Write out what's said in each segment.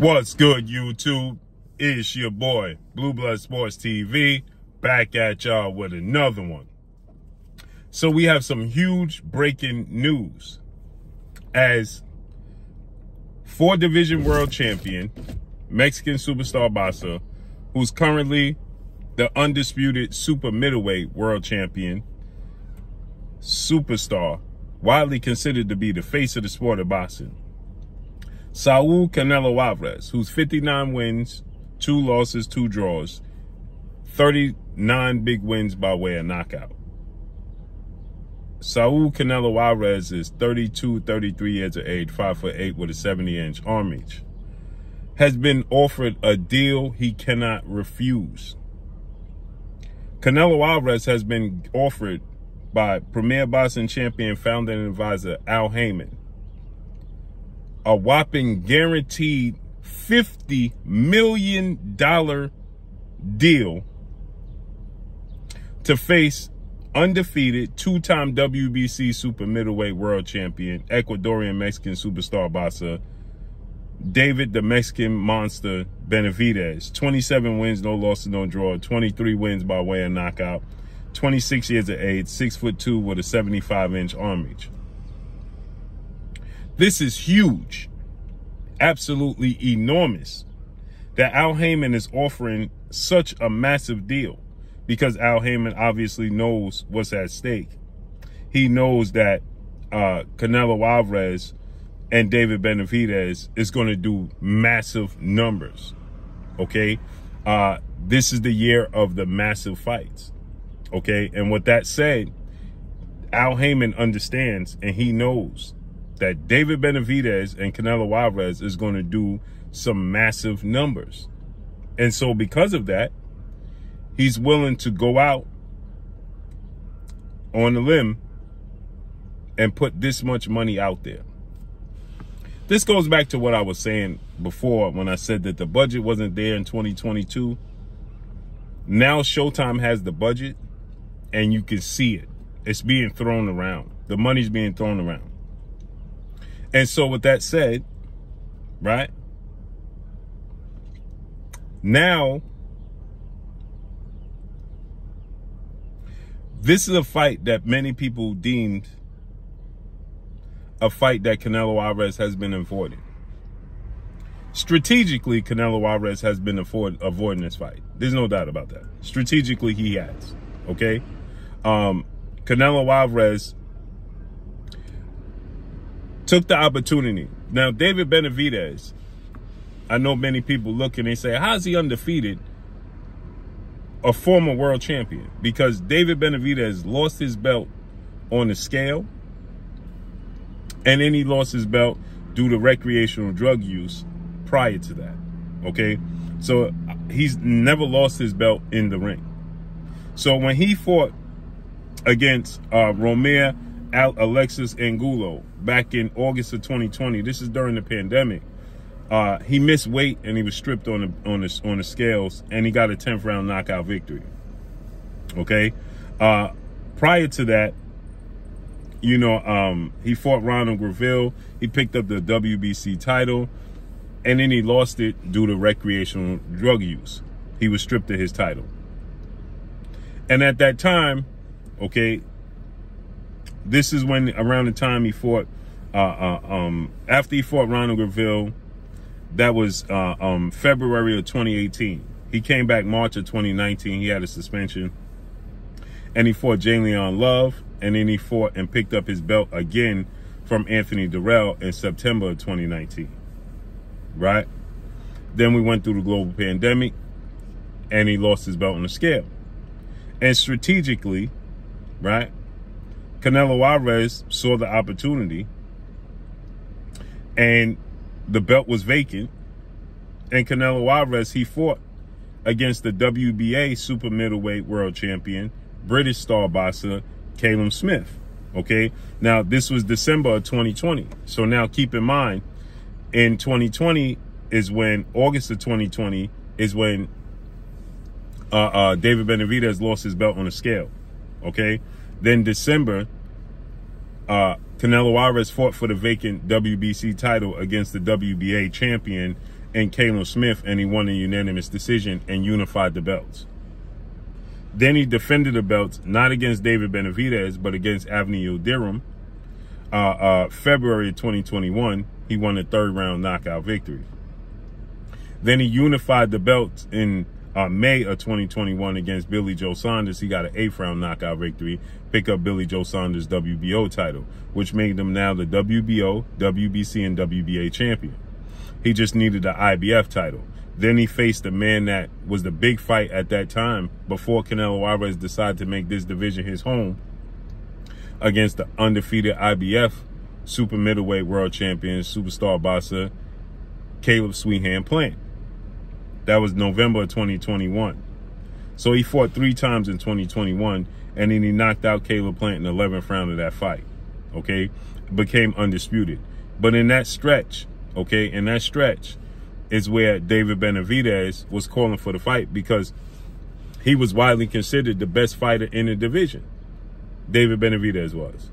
What's good, YouTube? It's your boy, Blue Blood Sports TV, back at y'all with another one. So we have some huge breaking news as 4-division world champion, Mexican superstar boxer, who's currently the undisputed super middleweight world champion, superstar, widely considered to be the face of the sport of boxing, Saul Canelo Alvarez, who's 59 wins, 2 losses, 2 draws, 39 big wins by way of knockout. Saul Canelo Alvarez is 33 years of age, 5'8" with a 70-inch arm reach. Has been offered a deal he cannot refuse. Canelo Alvarez has been offered by premier boxing champion, founder, and advisor Al Haymon a whopping guaranteed $50 million deal to face undefeated 2-time WBC super middleweight world champion, Ecuadorian Mexican superstar boxer, David the Mexican Monster Benavidez. 27 wins, no losses, no draw, 23 wins by way of knockout, 26 years of age, 6'2" with a 75-inch arm reach. This is huge, absolutely enormous, that Al Haymon is offering such a massive deal, because Al Haymon obviously knows what's at stake. He knows that Canelo Alvarez and David Benavidez is going to do massive numbers, okay? This is the year of the massive fights, okay? And with that said, Al Haymon understands and he knows that David Benavidez and Canelo Alvarez is going to do some massive numbers. And so because of that, he's willing to go out on a limb and put this much money out there. This goes back to what I was saying before when I said that the budget wasn't there in 2022. Now Showtime has the budget and you can see it. It's being thrown around. The money's being thrown around. And so with that said, right, now this is a fight that many people deemed a fight that Canelo Alvarez has been avoiding. Strategically, Canelo Alvarez has been avoiding this fight. There's no doubt about that. Strategically, he has, okay? Canelo Alvarez took the opportunity. Now, David Benavidez, I know many people look and they say, how's he undefeated? A former world champion. Because David Benavidez lost his belt on the scale, and then he lost his belt due to recreational drug use prior to that, okay? So he's never lost his belt in the ring. So when he fought against Romero Alexis Angulo back in August of 2020, this is during the pandemic, he missed weight and he was stripped on the scales, and he got a 10th round knockout victory. Okay, prior to that, you know, he fought Ronald Graville. He picked up the WBC title, and then he lost it due to recreational drug use. He was stripped of his title, and at that time, okay, this is when, around the time he fought, after he fought Ronald Graville, that was February of 2018. He came back March of 2019. He had a suspension. And he fought Jalen Love. And then he fought and picked up his belt again from Anthony Durrell in September of 2019. Right? Then we went through the global pandemic. And he lost his belt on the scale. And strategically, right, Canelo Alvarez saw the opportunity, and the belt was vacant, and Canelo Alvarez, he fought against the WBA super middleweight world champion, British star boxer, Callum Smith, okay? Now, this was December of 2020. So now keep in mind, in 2020 is when, August of 2020 is when David Benavidez lost his belt on the scale, okay? Then December, Canelo Alvarez fought for the vacant WBC title against the WBA champion and Caleb Smith, and he won a unanimous decision and unified the belts. Then he defended the belts, not against David Benavidez, but against Avni Yildirim. February of 2021, he won a 3rd-round knockout victory. Then he unified the belts in May of 2021 against Billy Joe Saunders. He got an 8th-round knockout victory, pick up Billy Joe Saunders' WBO title, which made him now the WBO, WBC, and WBA champion. He just needed the IBF title. Then he faced the man that was the big fight at that time before Canelo Alvarez decided to make this division his home, against the undefeated IBF super middleweight world champion, superstar boxer, Caleb Sweethand Plant. That was November of 2021. So he fought 3 times in 2021, and then he knocked out Caleb Plant in the 11th round of that fight, okay? Became undisputed. But in that stretch, okay, in that stretch is where David Benavidez was calling for the fight, because he was widely considered the best fighter in the division. David Benavidez was.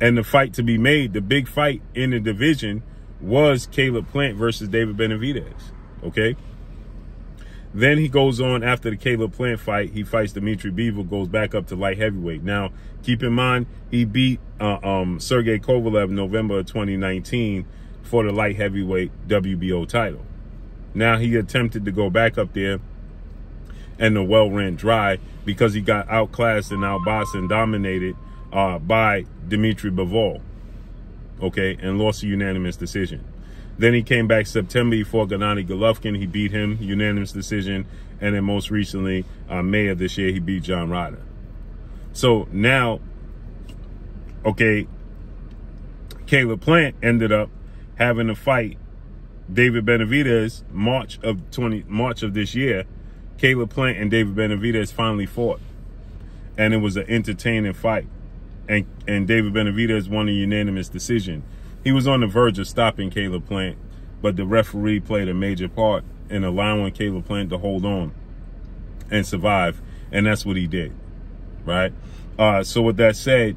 And the fight to be made, the big fight in the division, was Caleb Plant versus David Benavidez, okay? Then he goes on after the Caleb Plant fight. He fights Dimitri Bivol, goes back up to light heavyweight. Now, keep in mind, he beat Sergey Kovalev November of 2019 for the light heavyweight WBO title. Now he attempted to go back up there, and the well ran dry because he got outclassed and outboxed and dominated by Dimitri Bivol, okay, and lost a unanimous decision. Then he came back September, he fought Gennady Golovkin. He beat him, unanimous decision. And then most recently, May of this year, he beat John Ryder. So now, okay, Caleb Plant ended up having to fight David Benavidez March of this year. Caleb Plant and David Benavidez finally fought, and it was an entertaining fight. And David Benavidez won a unanimous decision. He was on the verge of stopping Caleb Plant, but the referee played a major part in allowing Caleb Plant to hold on and survive, and that's what he did, right? So with that said,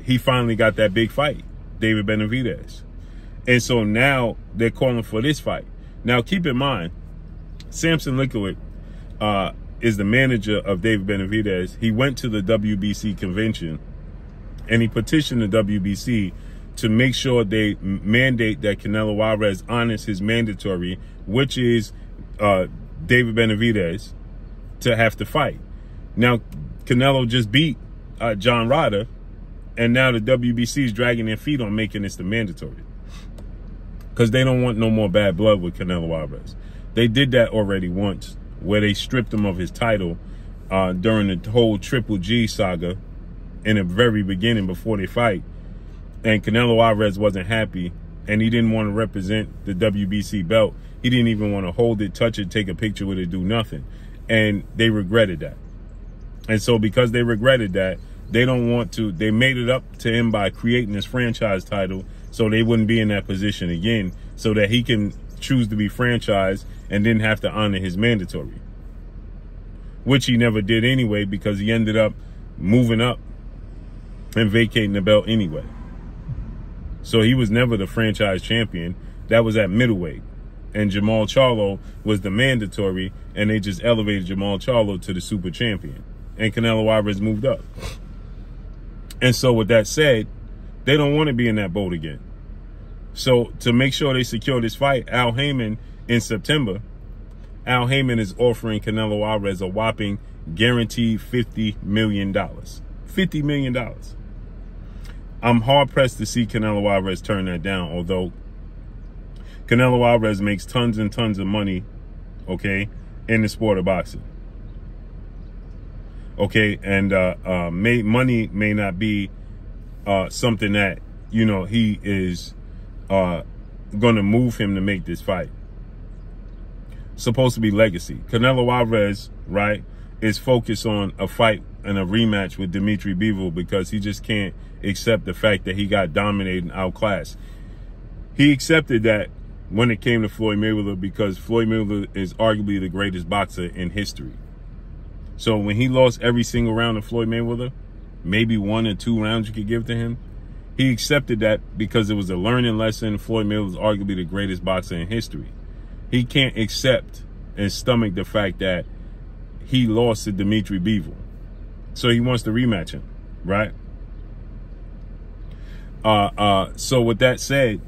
he finally got that big fight, David Benavidez. And so now they're calling for this fight. Now, keep in mind, Samson Lickowitz is the manager of David Benavidez. He went to the WBC convention, and he petitioned the WBC to make sure they mandate that Canelo Alvarez honors his mandatory, which is David Benavidez, to have to fight. Now, Canelo just beat John Ryder, and now the WBC is dragging their feet on making this the mandatory, because they don't want no more bad blood with Canelo Alvarez. They did that already once, where they stripped him of his title during the whole Triple G saga in the very beginning before they fight. And Canelo Alvarez wasn't happy, and he didn't want to represent the WBC belt. He didn't even want to hold it, touch it, take a picture with it, do nothing. And they regretted that. And so because they regretted that, they don't want to, they made it up to him by creating this franchise title so they wouldn't be in that position again, so that he can choose to be franchised and didn't have to honor his mandatory, which he never did anyway, because he ended up moving up and vacating the belt anyway. So he was never the franchise champion. That was at middleweight. And Jamal Charlo was the mandatory, and they just elevated Jamal Charlo to the super champion. And Canelo Alvarez moved up. And so with that said, they don't want to be in that boat again. So to make sure they secure this fight, Al Haymon in September, Al Haymon is offering Canelo Alvarez a whopping guaranteed $50 million. $50 million. I'm hard-pressed to see Canelo Alvarez turn that down, although Canelo Alvarez makes tons and tons of money, okay, in the sport of boxing. Okay, and money may not be something that, you know, he is going to move him to make this fight. It's supposed to be legacy. Canelo Alvarez, right, is focused on a fight and a rematch with Dimitri Bivol because he just can't accept the fact that he got dominated and outclassed. He accepted that when it came to Floyd Mayweather, because Floyd Mayweather is arguably the greatest boxer in history. So when he lost every single round of Floyd Mayweather, maybe 1 or 2 rounds you could give to him, he accepted that because it was a learning lesson. Floyd Mayweather was arguably the greatest boxer in history. He can't accept and stomach the fact that he lost to Dimitri Bivol. So he wants to rematch him, right? So with that said,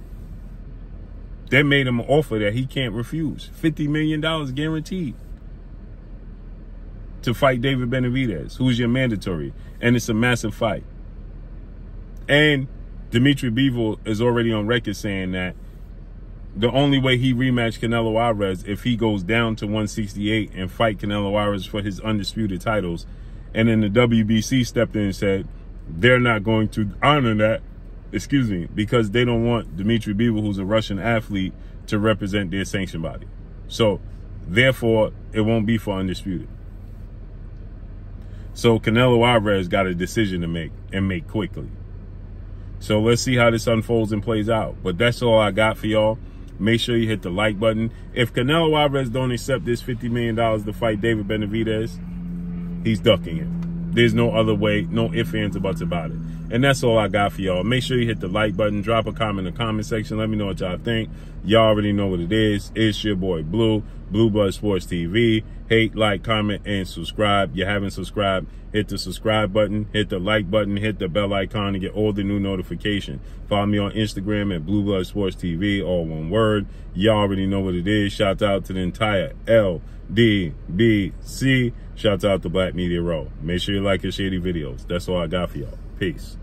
they made him an offer that he can't refuse. $50 million guaranteed to fight David Benavidez, who's your mandatory. And it's a massive fight. And Dimitri Bivol is already on record saying that the only way he rematched Canelo Alvarez if he goes down to 168 and fight Canelo Alvarez for his undisputed titles. And then the WBC stepped in and said they're not going to honor that, because they don't want Dimitri Bivol, who's a Russian athlete, to represent their sanction body. So therefore, it won't be for undisputed. So Canelo Alvarez got a decision to make, and make quickly. So let's see how this unfolds and plays out. But that's all I got for y'all. Make sure you hit the like button. If Canelo Alvarez don't accept this $50 million to fight David Benavidez, he's ducking it. There's no other way, no ifs, ands, or buts about it. And that's all I got for y'all. Make sure you hit the like button. Drop a comment in the comment section. Let me know what y'all think. Y'all already know what it is. It's your boy Blue, Blue Blood Sports TV. Hate, like, comment, and subscribe. You haven't subscribed, hit the subscribe button, hit the like button, hit the bell icon to get all the new notifications. Follow me on Instagram at Blue Blood Sports TV, all one word. Y'all already know what it is. Shout out to the entire LDBC. Shout out to Black Media Row. Make sure you like and share the videos. That's all I got for y'all. Peace.